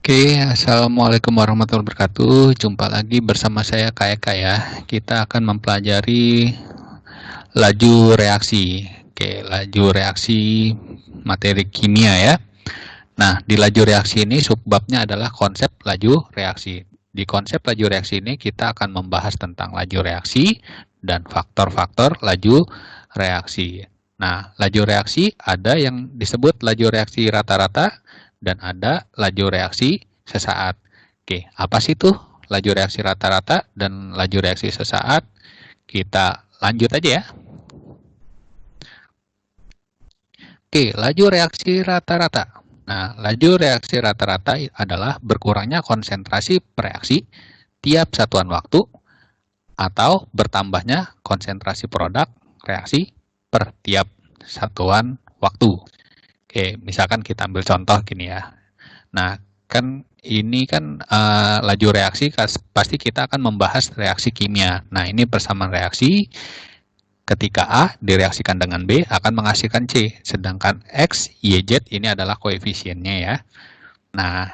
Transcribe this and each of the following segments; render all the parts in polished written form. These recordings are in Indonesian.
Oke, Assalamualaikum warahmatullahi wabarakatuh. Jumpa lagi bersama saya Kak Eka ya. Kita akan mempelajari laju reaksi. Oke, laju reaksi materi kimia ya. Nah, di laju reaksi ini subbabnya adalah konsep laju reaksi. Di konsep laju reaksi ini kita akan membahas tentang laju reaksi dan faktor-faktor laju reaksi. Nah, laju reaksi ada yang disebut laju reaksi rata-rata dan ada laju reaksi sesaat. Oke, apa sih tuh laju reaksi rata-rata dan laju reaksi sesaat? Kita lanjut aja ya. Oke, laju reaksi rata-rata. Nah, laju reaksi rata-rata adalah berkurangnya konsentrasi reaksi tiap satuan waktu atau bertambahnya konsentrasi produk reaksi per tiap satuan waktu. Oke, misalkan kita ambil contoh gini ya. Nah, kan ini kan laju reaksi, pasti kita akan membahas reaksi kimia. Nah, ini persamaan reaksi. Ketika A direaksikan dengan B akan menghasilkan C, sedangkan X, Y, Z ini adalah koefisiennya ya. Nah,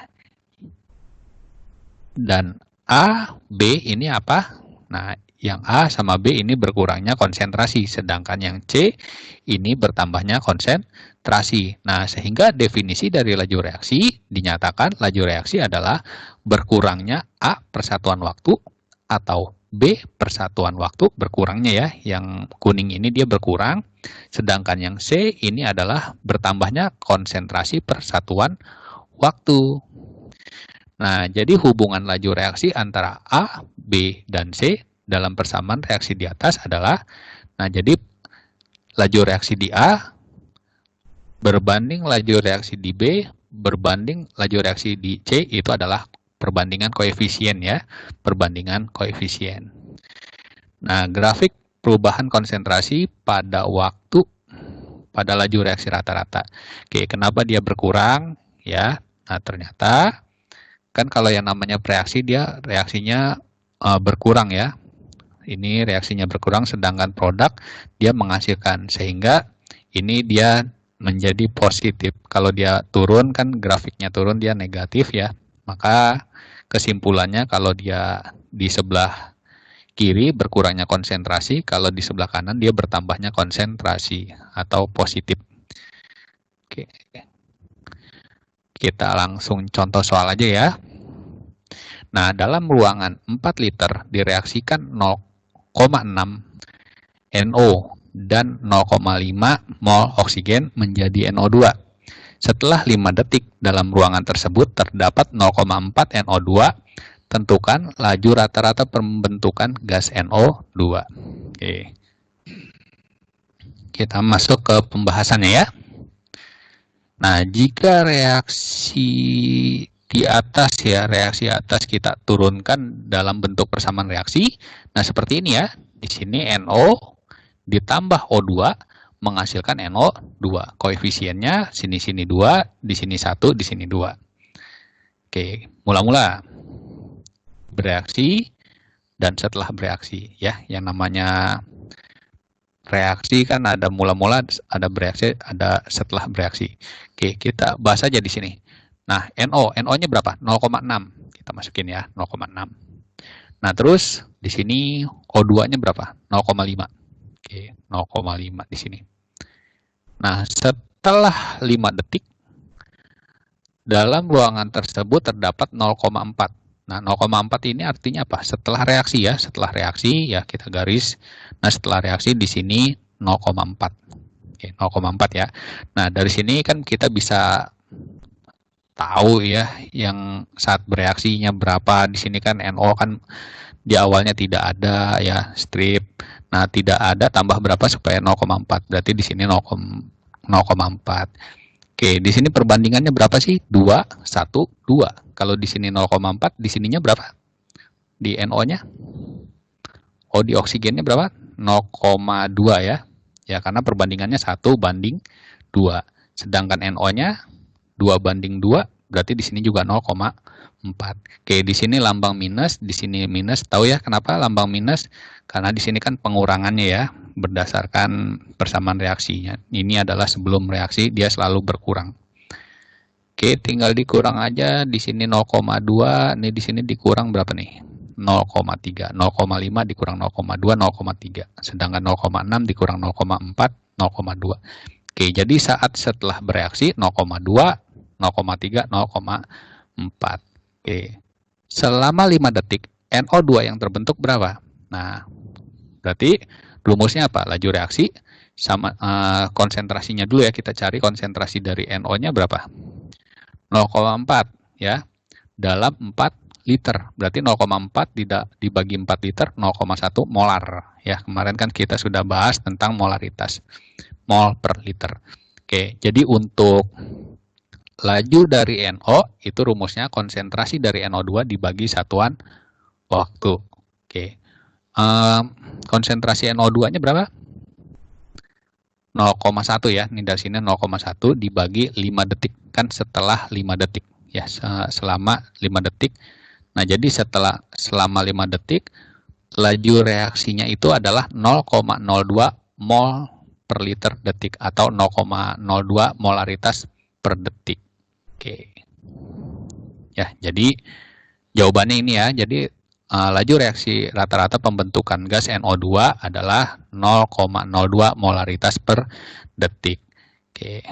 dan A, B ini apa? Nah, yang A sama B ini berkurangnya konsentrasi, sedangkan yang C ini bertambahnya konsentrasi. Nah, sehingga definisi dari laju reaksi dinyatakan laju reaksi adalah berkurangnya A persatuan waktu atau B persatuan waktu berkurangnya ya. Yang kuning ini dia berkurang, sedangkan yang C ini adalah bertambahnya konsentrasi persatuan waktu. Nah, jadi hubungan laju reaksi antara A, B, dan C dalam persamaan reaksi di atas adalah, nah jadi laju reaksi di A berbanding laju reaksi di B berbanding laju reaksi di C itu adalah perbandingan koefisien ya, perbandingan koefisien. Nah, grafik perubahan konsentrasi pada waktu pada laju reaksi rata-rata. Oke, kenapa dia berkurang ya? Nah, ternyata kan kalau yang namanya reaksi dia reaksinya berkurang ya. Ini reaksinya berkurang, sedangkan produk dia menghasilkan, sehingga ini dia menjadi positif. Kalau dia turun kan grafiknya turun, dia negatif ya. Maka kesimpulannya kalau dia di sebelah kiri berkurangnya konsentrasi, kalau di sebelah kanan dia bertambahnya konsentrasi atau positif. Oke. Kita langsung contoh soal aja ya. Nah, dalam ruangan 4 liter direaksikan 0,6 NO dan 0,5 mol oksigen menjadi NO2. Setelah 5 detik dalam ruangan tersebut terdapat 0,4 NO2, tentukan laju rata-rata pembentukan gas NO2. Oke. Kita masuk ke pembahasannya ya. Nah, jika reaksi di atas ya, reaksi atas kita turunkan dalam bentuk persamaan reaksi. Nah, seperti ini ya. Di sini NO ditambah O2 menghasilkan NO2. Koefisiennya sini-sini 2, di sini 1, di sini 2. Oke, mula-mula bereaksi dan setelah bereaksi ya. Yang namanya reaksi kan ada mula-mula, ada bereaksi, ada setelah bereaksi. Oke, kita bahas aja di sini. Nah, NO-nya berapa? 0,6. Kita masukin ya, 0,6. Nah, terus di sini O2-nya berapa? 0,5. Oke, 0,5 di sini. Nah, setelah 5 detik dalam ruangan tersebut terdapat 0,4. Nah, 0,4 ini artinya apa? Setelah reaksi ya, setelah reaksi ya kita garis. Nah, setelah reaksi di sini 0,4. Oke, 0,4 ya. Nah, dari sini kan kita bisa tahu ya yang saat bereaksinya berapa. Di sini kan NO kan di awalnya tidak ada ya, strip. Nah, tidak ada tambah berapa supaya 0,4. Berarti di sini 0,4. Oke, di sini perbandingannya berapa sih? 2, 1, 2. Kalau di sini 0,4, di sininya berapa? Di NO-nya? Oh, di oksigennya berapa? 0,2 ya. Ya, karena perbandingannya 1 banding 2. Sedangkan NO-nya 2 banding 2, berarti di sini juga 0,4. Oke, di sini lambang minus, di sini minus. Tahu ya kenapa lambang minus? Karena di sini kan pengurangannya ya, berdasarkan persamaan reaksinya. Ini adalah sebelum reaksi, dia selalu berkurang. Oke, tinggal dikurang aja. Di sini 0,2, nih di sini dikurang berapa nih? 0,3. 0,5 dikurang 0,2, 0,3. Sedangkan 0,6 dikurang 0,4, 0,2. Oke, jadi saat setelah bereaksi 0,2, 0,3, 0,4. Oke. Selama 5 detik, NO2 yang terbentuk berapa? Nah, berarti rumusnya apa? Laju reaksi sama konsentrasinya dulu ya, kita cari konsentrasi dari NO-nya berapa? 0,4 ya, dalam 4 liter. Berarti 0,4 dibagi 4 liter, 0,1 molar. Ya, kemarin kan kita sudah bahas tentang molaritas. Mol per liter. Oke, jadi untuk laju dari NO, itu rumusnya konsentrasi dari NO2 dibagi satuan waktu. Oke, konsentrasi NO2-nya berapa? 0,1 ya, ini dari sini 0,1 dibagi 5 detik, kan setelah 5 detik, ya selama 5 detik. Nah, jadi selama 5 detik, laju reaksinya itu adalah 0,02 mol per liter detik, atau 0,02 molaritas per detik. Oke. Ya, jadi jawabannya ini ya, jadi laju reaksi rata-rata pembentukan gas NO2 adalah 0,02 molaritas per detik. Oke.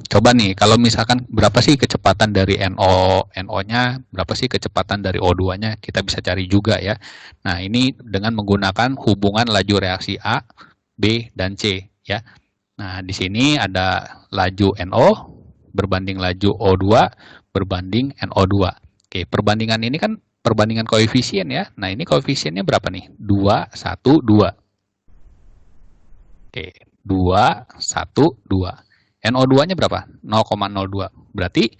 Coba nih, kalau misalkan berapa sih kecepatan dari NO-nya, berapa sih kecepatan dari O2-nya, kita bisa cari juga ya. Nah, ini dengan menggunakan hubungan laju reaksi A, B, dan C ya. Nah, di sini ada laju NO berbanding laju O2 berbanding NO2. Oke, perbandingan ini kan perbandingan koefisien ya. Nah, ini koefisiennya berapa nih? 2, 1, 2. Oke, 2, 1, 2. NO2-nya berapa? 0,02. Berarti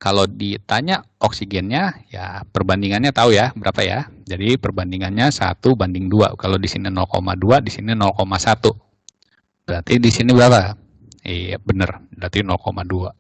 kalau ditanya oksigennya, ya perbandingannya tahu ya, berapa ya. Jadi perbandingannya 1 banding 2. Kalau di sini 0,2, di sini 0,1. Berarti di sini berapa? Iya, benar. Berarti 0,2.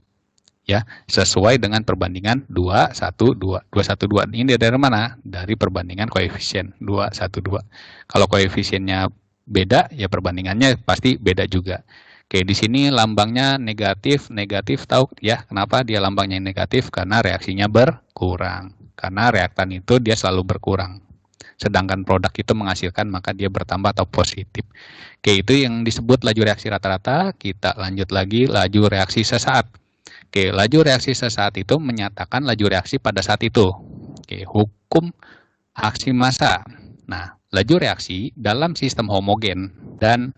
Ya, sesuai dengan perbandingan 2, 1, 2. 2, 1, 2. Ini dari mana? Dari perbandingan koefisien 2, 1, 2. Kalau koefisiennya beda, ya perbandingannya pasti beda juga. Oke, di sini lambangnya negatif, negatif tahu ya kenapa dia lambangnya negatif? Karena reaksinya berkurang. Karena reaktan itu dia selalu berkurang. Sedangkan produk itu menghasilkan, maka dia bertambah atau positif. Oke, itu yang disebut laju reaksi rata-rata. Kita lanjut lagi laju reaksi sesaat. Oke, laju reaksi sesaat itu menyatakan laju reaksi pada saat itu. Oke, hukum aksi massa. Nah, laju reaksi dalam sistem homogen dan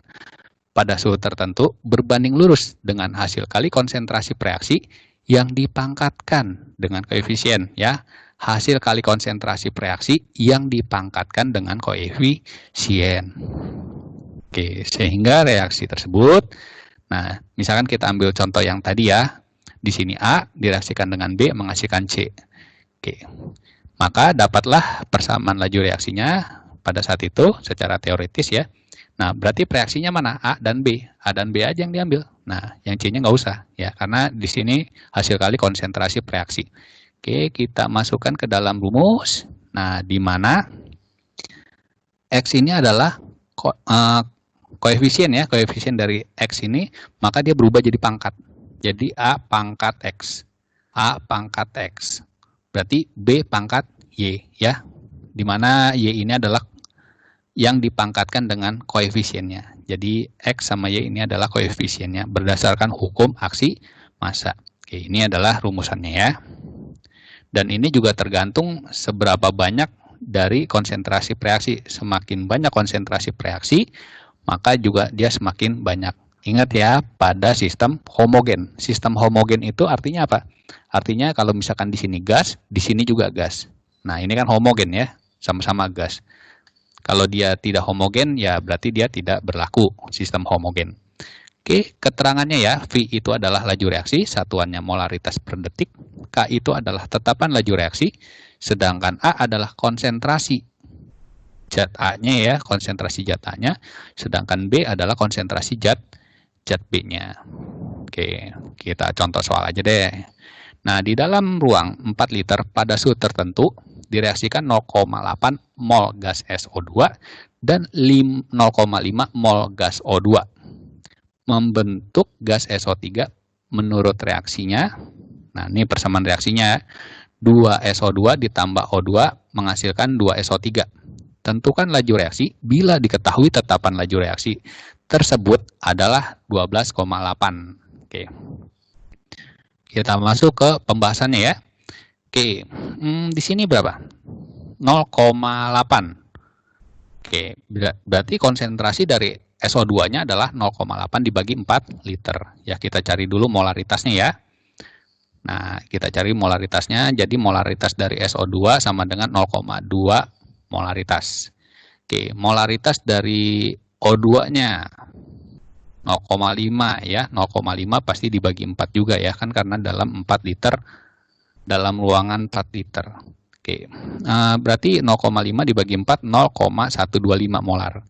pada suhu tertentu berbanding lurus dengan hasil kali konsentrasi reaksi yang dipangkatkan dengan koefisien ya. Hasil kali konsentrasi reaksi yang dipangkatkan dengan koefisien. Oke, sehingga reaksi tersebut, nah, misalkan kita ambil contoh yang tadi ya. Di sini A direaksikan dengan B menghasilkan C. Oke. Maka dapatlah persamaan laju reaksinya pada saat itu secara teoritis ya. Nah, berarti reaksinya mana? A dan B. A dan B aja yang diambil. Nah, yang C-nya nggak usah ya, karena di sini hasil kali konsentrasi reaksi. Oke, kita masukkan ke dalam rumus. Nah, di mana X ini adalah koefisien ya, koefisien dari X ini, maka dia berubah jadi pangkat. Jadi A pangkat X. A pangkat X. Berarti B pangkat Y ya. Di mana Y ini adalah yang dipangkatkan dengan koefisiennya. Jadi X sama Y ini adalah koefisiennya berdasarkan hukum aksi massa. Oke, ini adalah rumusannya ya. Dan ini juga tergantung seberapa banyak dari konsentrasi reaksi. Semakin banyak konsentrasi reaksi, maka juga dia semakin banyak. Ingat ya, pada sistem homogen. Sistem homogen itu artinya apa? Artinya kalau misalkan di sini gas, di sini juga gas. Nah, ini kan homogen ya, sama-sama gas. Kalau dia tidak homogen, ya berarti dia tidak berlaku sistem homogen. Oke, keterangannya ya, V itu adalah laju reaksi, satuannya molaritas per detik. K itu adalah tetapan laju reaksi, sedangkan A adalah konsentrasi zat A-nya ya, konsentrasi zat A-nya, sedangkan B adalah konsentrasi zat B-nya. Oke, kita contoh soal aja deh. Nah, di dalam ruang 4 liter pada suhu tertentu, direaksikan 0,8 mol gas SO2 dan 0,5 mol gas O2. Membentuk gas SO3 menurut reaksinya. Nah, ini persamaan reaksinya. 2SO2 ditambah O2 menghasilkan 2SO3. Tentukan laju reaksi bila diketahui tetapan laju reaksi tersebut adalah 12,8. Oke. Kita masuk ke pembahasannya ya. Oke, di sini berapa? 0,8. Oke, berarti konsentrasi dari SO2-nya adalah 0,8 dibagi 4 liter. Ya, kita cari dulu molaritasnya ya. Nah, kita cari molaritasnya. Jadi molaritas dari SO2 sama dengan 0,2 molaritas. Oke, molaritas dari O2-nya 0,5 ya. 0,5 pasti dibagi 4 juga ya, kan karena dalam 4 liter, dalam ruangan 4 liter. Oke, berarti 0,5 dibagi 4, 0,125 molar.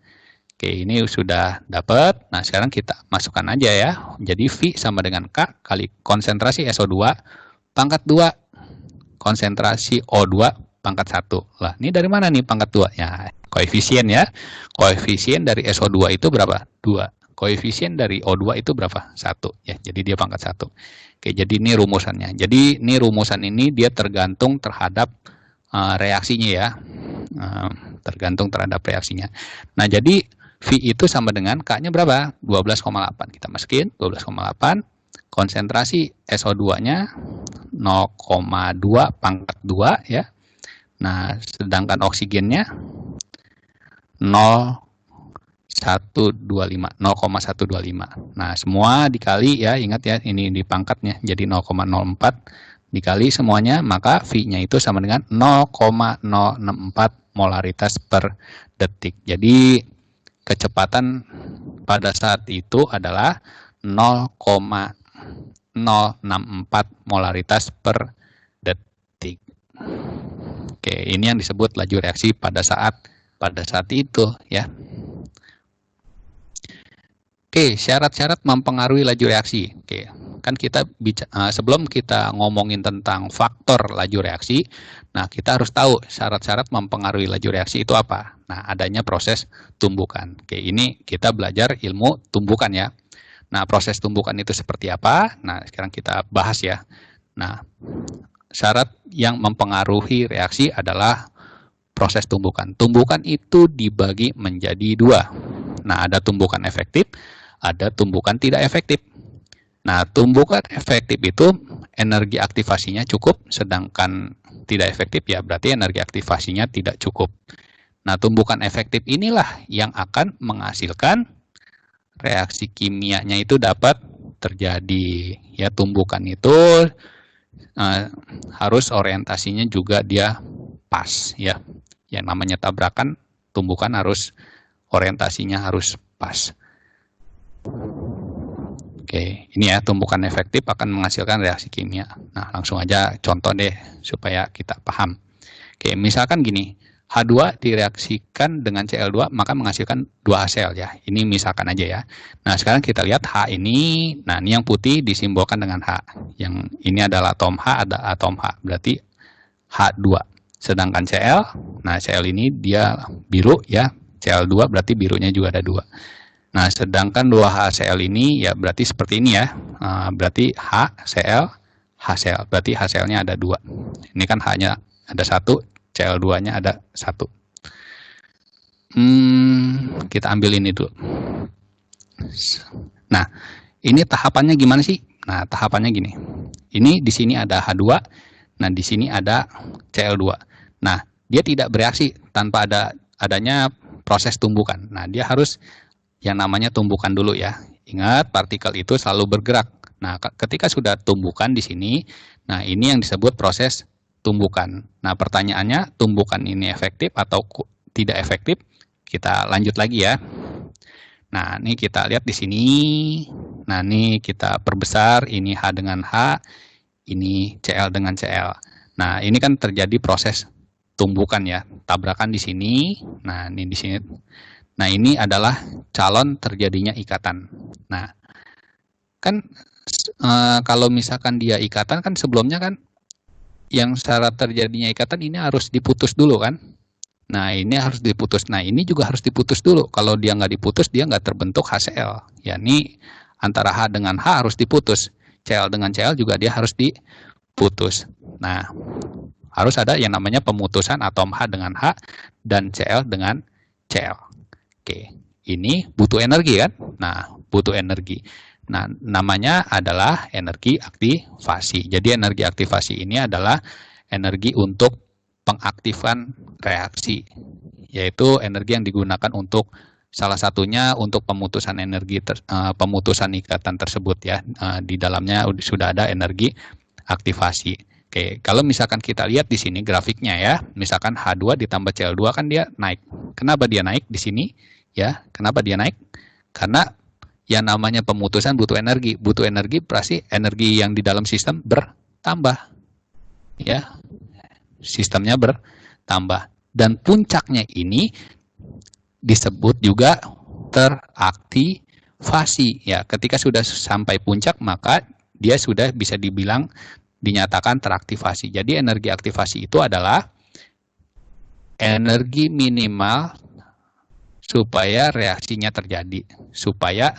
Oke, ini sudah dapat. Nah, sekarang kita masukkan aja ya. Jadi V sama dengan K kali konsentrasi SO2 pangkat 2 konsentrasi O2 pangkat 1. Lah, ini dari mana nih pangkat 2? Ya, koefisien ya. Koefisien dari SO2 itu berapa? 2. Koefisien dari O2 itu berapa? 1. Ya, jadi dia pangkat 1. Oke, jadi ini rumusannya. Jadi ini rumusan ini dia tergantung terhadap reaksinya ya. Tergantung terhadap reaksinya. Nah, jadi V itu sama dengan K-nya berapa? 12,8. Kita masukin 12,8. Konsentrasi SO2-nya 0,2 pangkat 2 ya. Nah, sedangkan oksigennya 0,125. Nah, semua dikali ya, ingat ya, ini di pangkatnya. Jadi 0,04 dikali semuanya, maka V-nya itu sama dengan 0,064 molaritas per detik. Jadi kecepatan pada saat itu adalah 0,064 molaritas per detik. Oke, ini yang disebut laju reaksi pada saat itu ya. Oke, syarat-syarat mempengaruhi laju reaksi. Oke, kan kita sebelum kita ngomongin tentang faktor laju reaksi, nah kita harus tahu syarat-syarat mempengaruhi laju reaksi itu apa. Nah, adanya proses tumbukan. Oke, ini kita belajar ilmu tumbukan ya. Nah, proses tumbukan itu seperti apa? Nah, sekarang kita bahas ya. Nah, syarat yang mempengaruhi reaksi adalah proses tumbukan. Tumbukan itu dibagi menjadi 2. Nah, ada tumbukan efektif, ada tumbukan tidak efektif. Nah, tumbukan efektif itu energi aktivasinya cukup, sedangkan tidak efektif ya berarti energi aktivasinya tidak cukup. Nah, tumbukan efektif inilah yang akan menghasilkan reaksi kimianya itu dapat terjadi. Ya, tumbukan itu harus orientasinya juga dia pas ya. Yang namanya tabrakan, tumbukan harus orientasinya harus pas. Oke, ini ya tumbukan efektif akan menghasilkan reaksi kimia. Nah, langsung aja contoh deh supaya kita paham. Oke, misalkan gini, H2 direaksikan dengan Cl2 maka menghasilkan 2 HCl ya. Ini misalkan aja ya. Nah, sekarang kita lihat H ini, nah ini yang putih disimbolkan dengan H. Yang ini adalah atom H, ada atom H, berarti H2. Sedangkan Cl, nah Cl ini dia biru ya, Cl2 berarti birunya juga ada 2. Nah, sedangkan 2 HCl ini ya berarti seperti ini ya, berarti HCl, HCl, berarti HCl-nya ada 2. Ini kan H-nya ada 1, Cl2-nya ada 1. Kita ambil ini dulu. Nah, ini tahapannya gimana sih? Nah, tahapannya gini. Ini di sini ada H2, nah di sini ada Cl2. Nah, dia tidak bereaksi tanpa adanya proses tumbukan. Nah, dia harus yang namanya tumbukan dulu ya. Ingat, partikel itu selalu bergerak. Nah, ketika sudah tumbukan di sini, nah ini yang disebut proses tumbukan. Nah, pertanyaannya, tumbukan ini efektif atau tidak efektif? Kita lanjut lagi ya. Nah, ini kita lihat di sini. Nah, ini kita perbesar, ini H dengan H, ini Cl dengan Cl. Nah, ini kan terjadi proses tumbukan ya, tabrakan di sini. Nah, ini di sini. Nah, ini adalah calon terjadinya ikatan. Nah, kan kalau misalkan dia ikatan kan sebelumnya kan yang syarat terjadinya ikatan ini harus diputus dulu kan. Nah, ini harus diputus. Nah, ini juga harus diputus dulu. Kalau dia nggak diputus, dia nggak terbentuk HCl. Ya, ini antara H dengan H harus diputus. Cl dengan Cl juga dia harus putus. Nah, harus ada yang namanya pemutusan atom H dengan H dan Cl dengan Cl. Oke, ini butuh energi kan? Nah, butuh energi. Nah, namanya adalah energi aktivasi. Jadi energi aktivasi ini adalah energi untuk pengaktifan reaksi, yaitu energi yang digunakan untuk salah satunya untuk pemutusan energi pemutusan ikatan tersebut ya. Di dalamnya sudah ada energi aktivasi. Oke, kalau misalkan kita lihat di sini grafiknya ya, misalkan H2 ditambah Cl2 kan dia naik. Kenapa dia naik di sini? Ya, kenapa dia naik? Karena yang namanya pemutusan butuh energi. Butuh energi berarti energi yang di dalam sistem bertambah. Ya, sistemnya bertambah. Dan puncaknya ini disebut juga teraktivasi. Ya, ketika sudah sampai puncak maka dia sudah bisa dibilang dinyatakan teraktivasi. Jadi energi aktivasi itu adalah energi minimal supaya reaksinya terjadi, supaya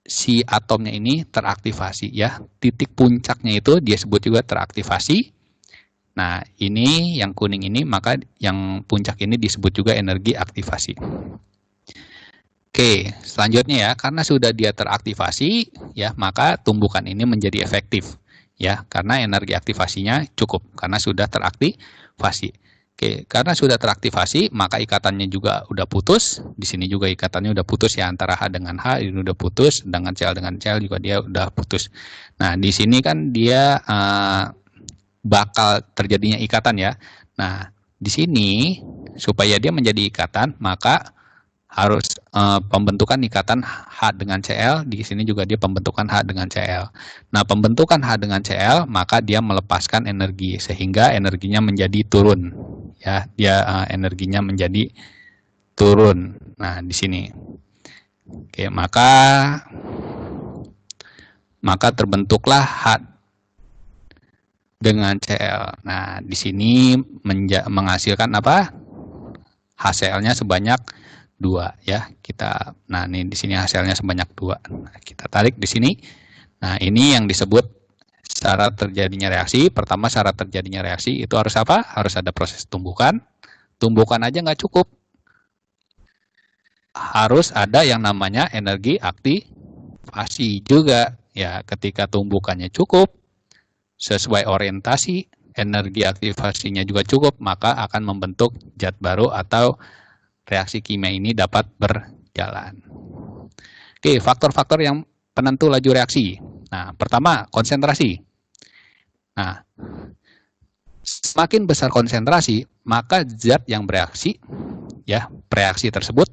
si atomnya ini teraktivasi ya. Titik puncaknya itu dia sebut juga teraktivasi. Nah, ini yang kuning ini, maka yang puncak ini disebut juga energi aktivasi. Oke, selanjutnya ya, karena sudah dia teraktivasi ya, maka tumbukan ini menjadi efektif. Ya, karena energi aktivasinya cukup karena sudah teraktivasi. Oke, karena sudah teraktivasi maka ikatannya juga udah putus. Di sini juga ikatannya udah putus ya, antara H dengan H ini udah putus, dengan Cl juga dia udah putus. Nah, di sini kan dia bakal terjadinya ikatan ya. Nah, di sini supaya dia menjadi ikatan maka harus pembentukan ikatan H dengan Cl, di sini juga dia pembentukan H dengan Cl. Nah, pembentukan H dengan Cl, maka dia melepaskan energi, sehingga energinya menjadi turun. Ya, dia energinya menjadi turun. Nah, di sini. Oke, maka terbentuklah H dengan Cl. Nah, di sini menghasilkan apa? HCl-nya sebanyak 2 ya. Nah ini di sini hasilnya sebanyak 2. Nah, kita tarik di sini. Nah, ini yang disebut syarat terjadinya reaksi. Pertama, syarat terjadinya reaksi itu harus apa? Harus ada proses tumbukan. Tumbukan aja nggak cukup. Harus ada yang namanya energi aktivasi juga. Ya, ketika tumbukannya cukup, sesuai orientasi, energi aktivasinya juga cukup, maka akan membentuk zat baru atau reaksi kimia ini dapat berjalan. Oke, faktor-faktor yang penentu laju reaksi. Nah, pertama, konsentrasi. Nah, semakin besar konsentrasi, maka zat yang bereaksi, ya, reaksi tersebut,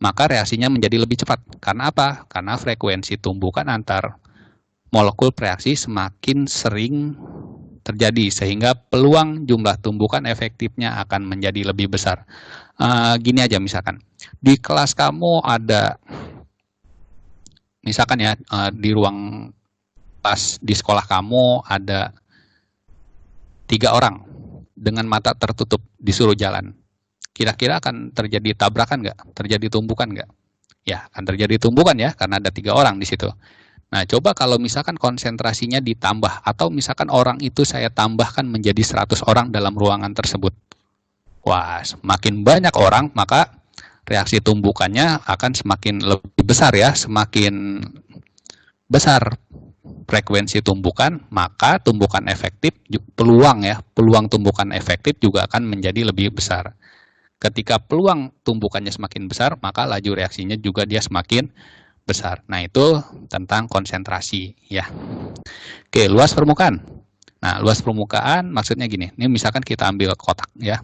maka reaksinya menjadi lebih cepat. Karena apa? Karena frekuensi tumbukan antar molekul bereaksi semakin sering terjadi, sehingga peluang jumlah tumbukan efektifnya akan menjadi lebih besar. Gini aja misalkan, di kelas kamu ada, misalkan ya, di ruang kelas di sekolah kamu ada 3 orang dengan mata tertutup disuruh jalan. Kira-kira akan terjadi tabrakan nggak? Terjadi tumbukan nggak? Ya, akan terjadi tumbukan ya, karena ada 3 orang di situ. Nah, coba kalau misalkan konsentrasinya ditambah, atau misalkan orang itu saya tambahkan menjadi 100 orang dalam ruangan tersebut. Wah, semakin banyak orang, maka reaksi tumbukannya akan semakin lebih besar ya, semakin besar frekuensi tumbukan, maka tumbukan efektif, peluang tumbukan efektif juga akan menjadi lebih besar. Ketika peluang tumbukannya semakin besar, maka laju reaksinya juga dia semakin besar. Nah, itu tentang konsentrasi ya. Oke, luas permukaan. Nah, luas permukaan maksudnya gini. Ini misalkan kita ambil kotak ya.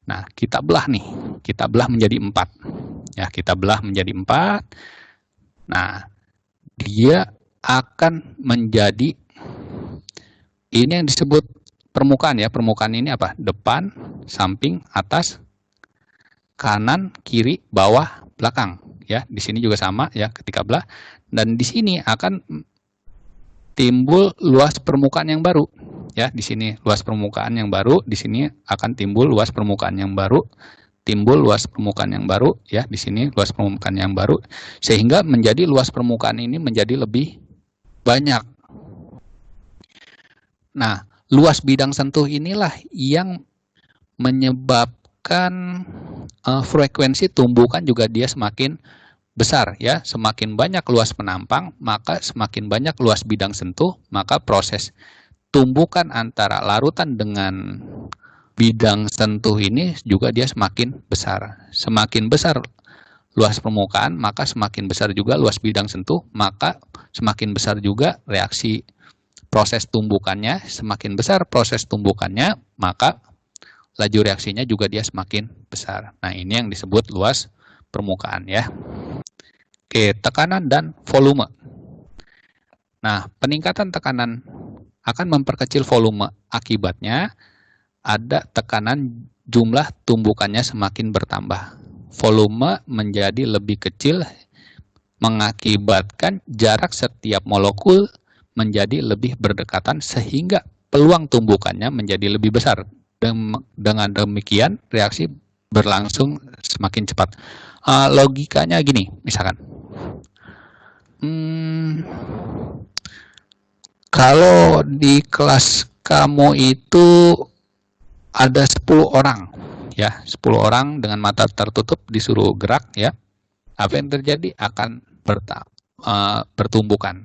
Nah, kita belah nih. Kita belah menjadi 4. Ya, kita belah menjadi 4. Nah, dia akan menjadi, ini yang disebut permukaan ya. Permukaan ini apa? Depan, samping, atas, kanan, kiri, bawah, belakang. Ya, di sini juga sama ya ketika belah. Dan di sini akan timbul luas permukaan yang baru. Ya, di sini luas permukaan yang baru, di sini akan timbul luas permukaan yang baru, timbul luas permukaan yang baru, ya, di sini luas permukaan yang baru, sehingga menjadi luas permukaan ini menjadi lebih banyak. Nah, luas bidang sentuh inilah yang menyebabkan frekuensi tumbukan juga dia semakin besar ya. Semakin banyak luas penampang, maka semakin banyak luas bidang sentuh, maka proses tumbukan antara larutan dengan bidang sentuh ini juga dia semakin besar. Semakin besar luas permukaan, maka semakin besar juga luas bidang sentuh, maka semakin besar juga reaksi proses tumbukannya. Semakin besar proses tumbukannya, maka laju reaksinya juga dia semakin besar. Nah, ini yang disebut luas permukaan ya. Oke, tekanan dan volume. Nah, peningkatan tekanan akan memperkecil volume. Akibatnya ada tekanan jumlah tumbukannya semakin bertambah. Volume menjadi lebih kecil mengakibatkan jarak setiap molekul menjadi lebih berdekatan sehingga peluang tumbukannya menjadi lebih besar. Dengan demikian reaksi berlangsung semakin cepat. Logikanya gini, misalkan. Kalau di kelas kamu itu ada 10 orang, ya, 10 orang dengan mata tertutup disuruh gerak, ya. Apa yang terjadi? Akan bertumbukan.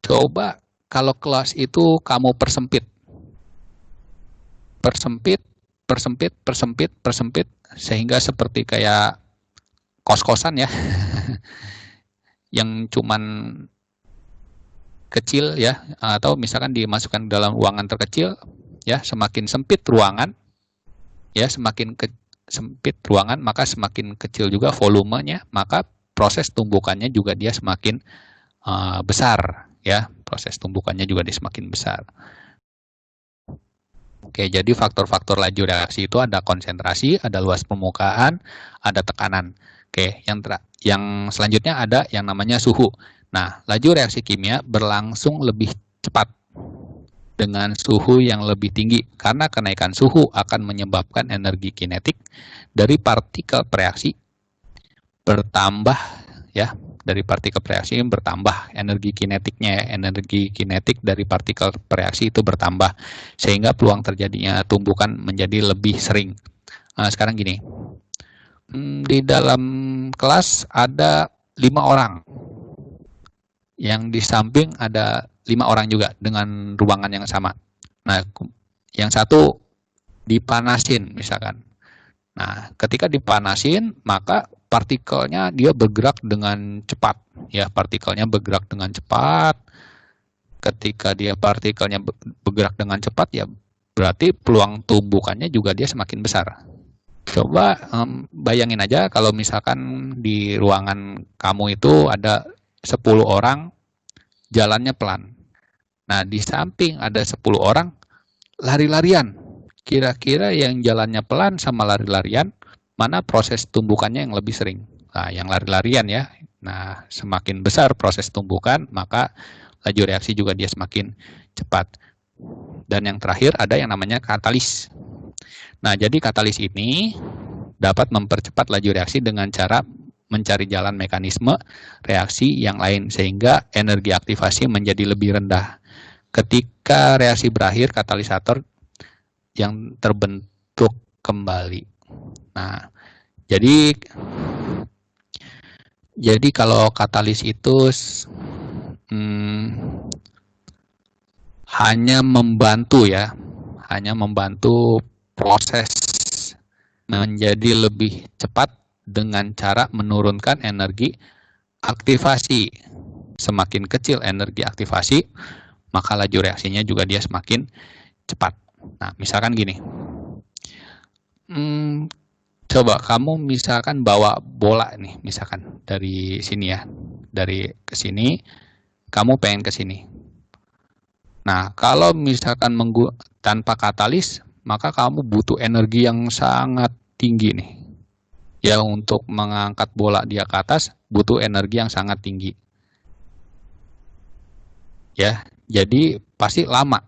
Coba kalau kelas itu kamu persempit, sehingga seperti kayak kos-kosan ya, yang cuman kecil ya, atau misalkan dimasukkan dalam ruangan terkecil, ya, semakin sempit ruangan, ya, semakin sempit ruangan, maka semakin kecil juga volumenya, maka proses tumbukannya juga dia semakin besar, ya, proses tumbukannya juga dia semakin besar. Oke, jadi faktor-faktor laju reaksi itu ada konsentrasi, ada luas permukaan, ada tekanan. Oke, yang selanjutnya ada yang namanya suhu. Nah, laju reaksi kimia berlangsung lebih cepat dengan suhu yang lebih tinggi karena kenaikan suhu akan menyebabkan energi kinetik dari partikel bereaksi bertambah, ya, dari partikel bereaksi bertambah energi kinetik dari partikel bereaksi itu bertambah sehingga peluang terjadinya tumbukan menjadi lebih sering. Nah, sekarang gini, di dalam kelas ada 5 orang, yang di samping ada 5 orang juga dengan ruangan yang sama. Nah, yang satu dipanasin misalkan. Nah, ketika dipanasin, maka partikelnya dia bergerak dengan cepat. Ya, partikelnya bergerak dengan cepat. Ketika dia partikelnya bergerak dengan cepat, ya berarti peluang tumbukannya juga dia semakin besar. Coba bayangin aja kalau misalkan di ruangan kamu itu ada 10 orang, jalannya pelan. Nah, di samping ada 10 orang lari-larian. Kira-kira yang jalannya pelan sama lari-larian, mana proses tumbukannya yang lebih sering? Nah, yang lari-larian ya. Nah, semakin besar proses tumbukan, maka laju reaksi juga dia semakin cepat. Dan yang terakhir ada yang namanya katalis. Nah, jadi katalis ini dapat mempercepat laju reaksi dengan cara mencari jalan mekanisme reaksi yang lain sehingga energi aktivasi menjadi lebih rendah. Ketika reaksi berakhir, katalisator yang terbentuk kembali. Nah, jadi kalau katalis itu hanya membantu ya, hanya membantu proses menjadi lebih cepat dengan cara menurunkan energi aktivasi. Semakin kecil energi aktivasi, maka laju reaksinya juga dia semakin cepat. Nah, misalkan gini. Coba kamu misalkan bawa bola nih, misalkan dari sini ya. Dari ke sini, kamu pengen ke sini. Nah, kalau misalkan tanpa katalis, maka kamu butuh energi yang sangat tinggi nih. Ya, untuk mengangkat bola dia ke atas butuh energi yang sangat tinggi. Ya, jadi pasti lama.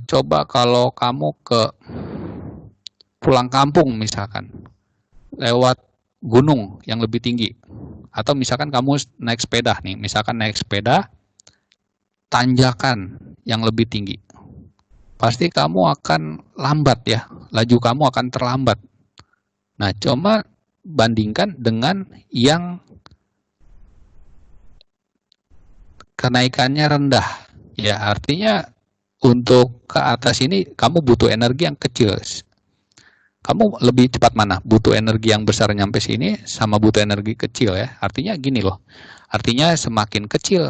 Coba kalau kamu pulang kampung misalkan, lewat gunung yang lebih tinggi, atau misalkan kamu naik sepeda nih, misalkan naik sepeda tanjakan yang lebih tinggi, pasti kamu akan lambat ya, laju kamu akan terlambat. Nah, coba bandingkan dengan yang kenaikannya rendah. Ya, artinya untuk ke atas ini kamu butuh energi yang kecil. Kamu lebih cepat mana? Butuh energi yang besar nyampe sini sama butuh energi kecil ya. Artinya gini loh. Artinya semakin kecil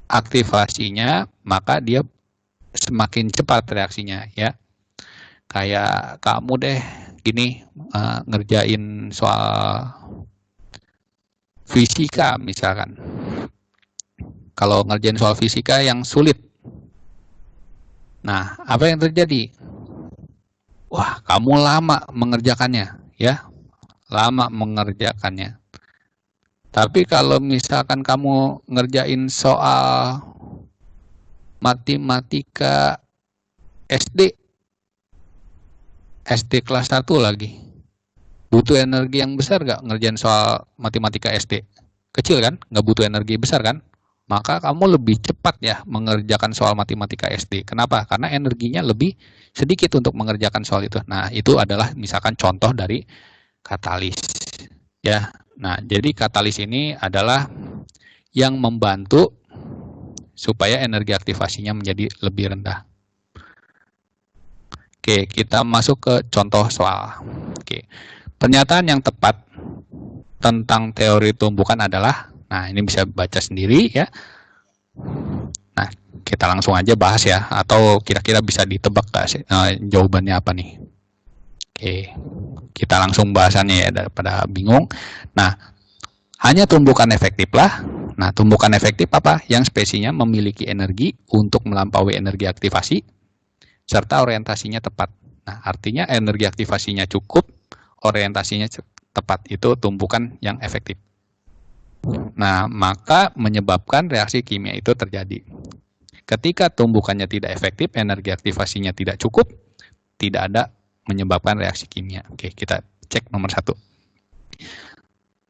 aktivasinya, maka dia semakin cepat reaksinya ya. Kayak kamu deh gini ngerjain soal fisika misalkan. Kalau ngerjain soal fisika yang sulit. Nah, apa yang terjadi? Wah, kamu lama mengerjakannya, ya. Lama mengerjakannya. Tapi kalau misalkan kamu ngerjain soal matematika SD kelas 1 lagi. Butuh energi yang besar nggak ngerjain soal matematika SD? Kecil kan? Nggak butuh energi besar kan? Maka kamu lebih cepat ya mengerjakan soal matematika SD. Kenapa? Karena energinya lebih sedikit untuk mengerjakan soal itu. Nah, itu adalah misalkan contoh dari katalis. Ya. Nah, jadi katalis ini adalah yang membantu supaya energi aktivasinya menjadi lebih rendah. Oke, kita masuk ke contoh soal. Oke. Pernyataan yang tepat tentang teori tumbukan adalah, nah ini bisa baca sendiri ya. Nah, kita langsung aja bahas ya, atau kira-kira bisa ditebak gak jawabannya apa nih. Oke, kita langsung bahasannya ya daripada bingung. Nah, hanya tumbukan efektif lah. Nah, tumbukan efektif apa? Yang spesiesnya memiliki energi untuk melampaui energi aktivasi, serta orientasinya tepat. Nah, artinya energi aktivasinya cukup, orientasinya tepat, itu tumbukan yang efektif. Nah, maka menyebabkan reaksi kimia itu terjadi. Ketika tumbukannya tidak efektif, energi aktivasinya tidak cukup, tidak ada menyebabkan reaksi kimia. Oke, kita cek nomor 1.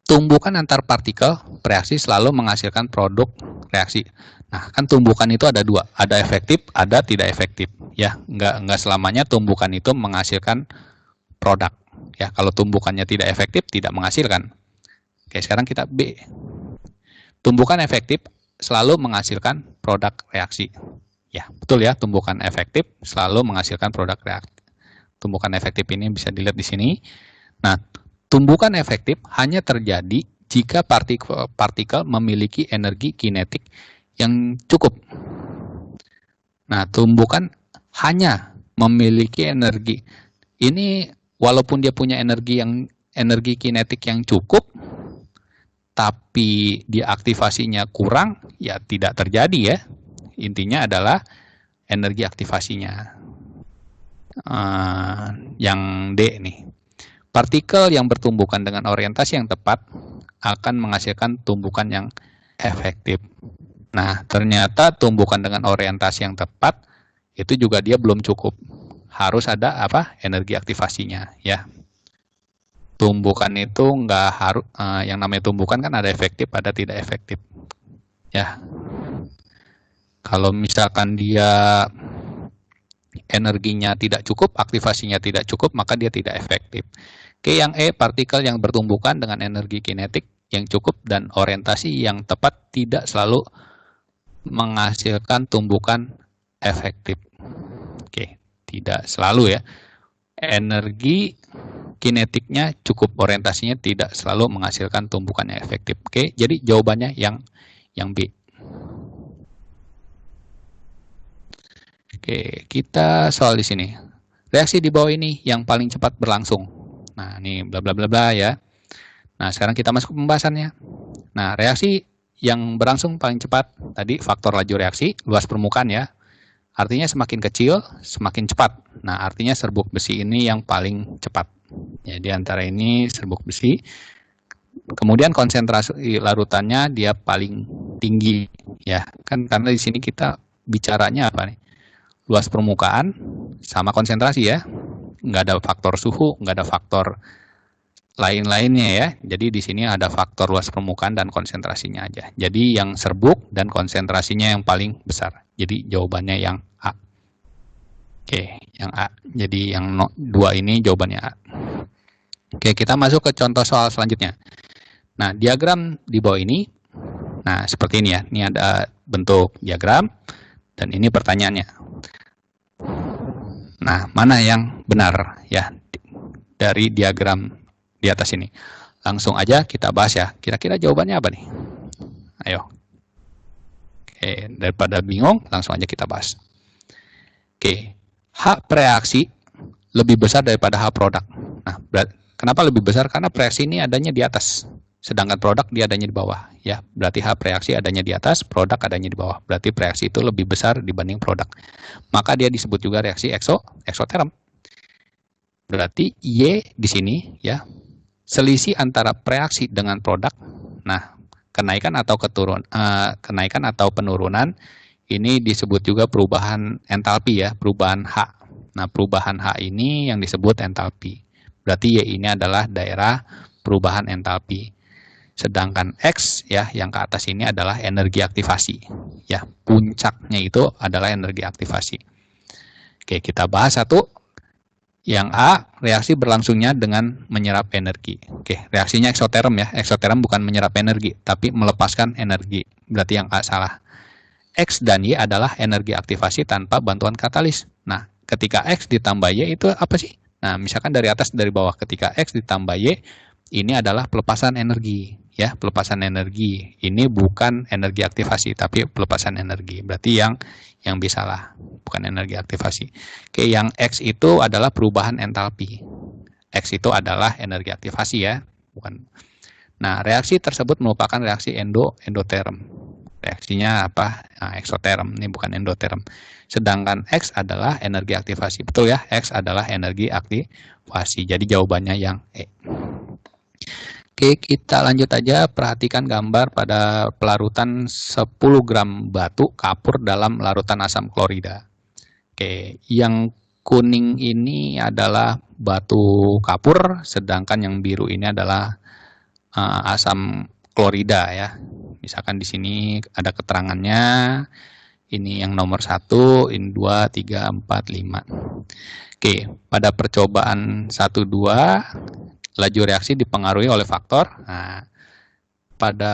Tumbukan antar partikel bereaksi selalu menghasilkan produk reaksi. Nah, kan tumbukan itu ada dua, ada efektif, ada tidak efektif. Ya, nggak selamanya tumbukan itu menghasilkan produk. Ya, kalau tumbukannya tidak efektif, tidak menghasilkan. Oke, sekarang kita B. Tumbukan efektif selalu menghasilkan produk reaksi. Ya, betul ya, tumbukan efektif selalu menghasilkan produk reaksi. Tumbukan efektif ini bisa dilihat di sini. Nah, tumbukan efektif hanya terjadi jika partikel memiliki energi kinetik yang cukup. Nah, tumbukan hanya memiliki energi. Ini walaupun dia punya energi kinetik yang cukup, tapi dia aktivasinya kurang, ya tidak terjadi ya. Intinya adalah energi aktivasinya. Yang D nih. Partikel yang bertumbukan dengan orientasi yang tepat akan menghasilkan tumbukan yang efektif. Nah, ternyata tumbukan dengan orientasi yang tepat itu juga dia belum cukup. Harus ada apa? Energi aktivasinya ya. Tumbukan itu nggak harus, yang namanya tumbukan kan ada efektif, ada tidak efektif. Ya, kalau misalkan dia energinya tidak cukup, aktivasinya tidak cukup, maka dia tidak efektif. Oke, yang E, partikel yang bertumbukan dengan energi kinetik yang cukup dan orientasi yang tepat tidak selalu menghasilkan tumbukan efektif. Oke, tidak selalu ya. Energi kinetiknya cukup, orientasinya tidak selalu menghasilkan tumbukan yang efektif. Oke, jadi jawabannya yang B. Oke, kita soal di sini. Reaksi di bawah ini yang paling cepat berlangsung. Nah, ini bla bla bla bla ya. Nah, sekarang kita masuk ke pembahasannya. Nah, reaksi yang berlangsung paling cepat tadi faktor laju reaksi, luas permukaan ya. Artinya semakin kecil, semakin cepat. Nah, artinya serbuk besi ini yang paling cepat. Ya, di antara ini serbuk besi. Kemudian konsentrasi larutannya dia paling tinggi. Ya, kan karena di sini kita bicaranya apa nih? Luas permukaan sama konsentrasi ya. Nggak ada faktor suhu, nggak ada faktor lain-lainnya ya. Jadi di sini ada faktor luas permukaan dan konsentrasinya aja. Jadi yang serbuk dan konsentrasinya yang paling besar. Jadi jawabannya yang A. Oke, yang A. Jadi yang 2 ini jawabannya A. Oke, kita masuk ke contoh soal selanjutnya. Nah, diagram di bawah ini, nah seperti ini ya. Ini ada bentuk diagram, dan ini pertanyaannya. Nah, mana yang benar ya dari diagram di atas ini? Langsung aja kita bahas ya. Kira-kira jawabannya apa nih? Ayo. Oke, daripada bingung, langsung aja kita bahas. Oke, H preaksi lebih besar daripada H produk. Nah, kenapa lebih besar? Karena preaksi ini adanya di atas, sedangkan produk dia adanya di bawah. Ya, berarti H preaksi adanya di atas, produk adanya di bawah. Berarti preaksi itu lebih besar dibanding produk. Maka dia disebut juga reaksi eksoterm. Berarti Y di sini ya, selisih antara preaksi dengan produk. Nah, kenaikan atau penurunan ini disebut juga perubahan entalpi ya, perubahan H. Nah, perubahan H ini yang disebut entalpi. Berarti Y ini adalah daerah perubahan entalpi. Sedangkan X ya, yang ke atas ini adalah energi aktivasi. Ya, puncaknya itu adalah energi aktivasi. Oke, kita bahas satu. Yang A, reaksi berlangsungnya dengan menyerap energi. Oke, reaksinya eksoterm ya. Eksoterm bukan menyerap energi, tapi melepaskan energi. Berarti yang A salah. X dan Y adalah energi aktivasi tanpa bantuan katalis. Nah, ketika X ditambah Y itu apa sih? Nah, misalkan dari atas dari bawah, ketika X ditambah Y, ini adalah pelepasan energi. Ya, pelepasan energi. Ini bukan energi aktivasi, tapi pelepasan energi. Berarti yang B salah, bukan energi aktivasi. Oke, yang X itu adalah perubahan entalpi. X itu adalah energi aktivasi ya, bukan. Nah, reaksi tersebut merupakan reaksi endoterm. Reaksinya apa? Nah, eksoterm, ini bukan endoterm. Sedangkan X adalah energi aktivasi. Betul ya, X adalah energi aktivasi. Jadi jawabannya yang E. Oke, kita lanjut aja. Perhatikan gambar pada pelarutan 10 gram batu kapur dalam larutan asam klorida. Oke, yang kuning ini adalah batu kapur, sedangkan yang biru ini adalah asam klorida ya. Misalkan di sini ada keterangannya. Ini yang nomor 1, ini 2, 3, 4, 5. Oke, pada percobaan 1, 2, laju reaksi dipengaruhi oleh faktor. Nah, pada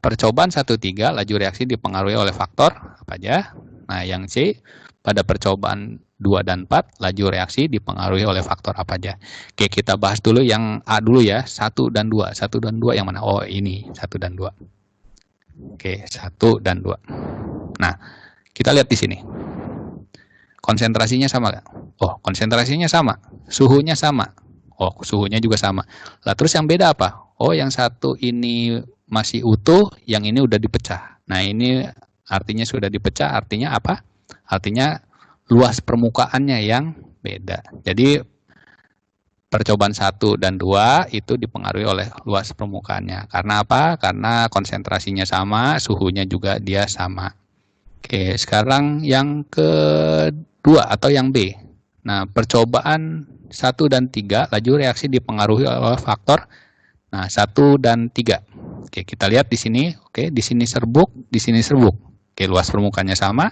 percobaan 1, 3, laju reaksi dipengaruhi oleh faktor apa aja? Nah, yang C, pada percobaan 2 dan 4, laju reaksi dipengaruhi oleh faktor apa aja? Oke, kita bahas dulu yang A dulu ya, 1 dan 2. 1 dan 2 yang mana? Oh, ini 1 dan 2. Oke, 1 dan 2. Nah, kita lihat di sini. Konsentrasinya sama nggak? Oh, konsentrasinya sama. Suhunya sama. Oh, suhunya juga sama. Lah, terus yang beda apa? Oh, yang satu ini masih utuh, yang ini udah dipecah. Nah, ini artinya sudah dipecah, artinya apa? Artinya luas permukaannya yang beda. Jadi, percobaan 1 dan 2 itu dipengaruhi oleh luas permukaannya. Karena apa? Karena konsentrasinya sama, suhunya juga dia sama. Oke, sekarang yang kedua atau yang B. Nah, percobaan 1 dan 3, laju reaksi dipengaruhi oleh faktor 1 dan 3. Oke, kita lihat di sini. Oke, di sini serbuk, di sini serbuk. Oke, luas permukaannya sama.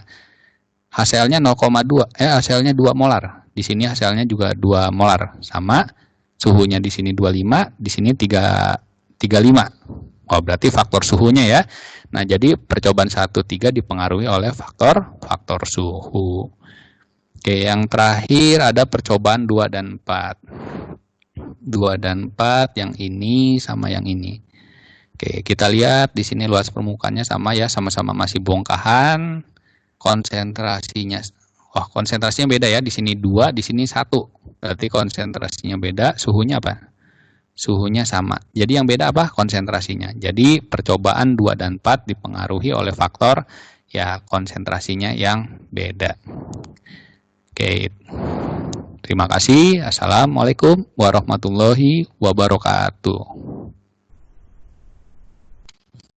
Hasilnya 0,2, hasilnya 2 molar. Di sini hasilnya juga 2 molar. Sama. Suhunya di sini 25, di sini 35. Oh, berarti faktor suhunya ya. Nah, jadi percobaan 1, 3 dipengaruhi oleh faktor suhu. Oke, yang terakhir ada percobaan 2 dan 4. 2 dan 4, yang ini sama yang ini. Oke, kita lihat di sini luas permukaannya sama ya, sama-sama masih bongkahan. Konsentrasinya, konsentrasinya beda ya, di sini 2, di sini 1. Berarti konsentrasinya beda, suhunya apa? Suhunya sama. Jadi yang beda apa? Konsentrasinya. Jadi percobaan 2 dan 4 dipengaruhi oleh faktor ya konsentrasinya yang beda. Oke, terima kasih. Assalamualaikum warahmatullahi wabarakatuh.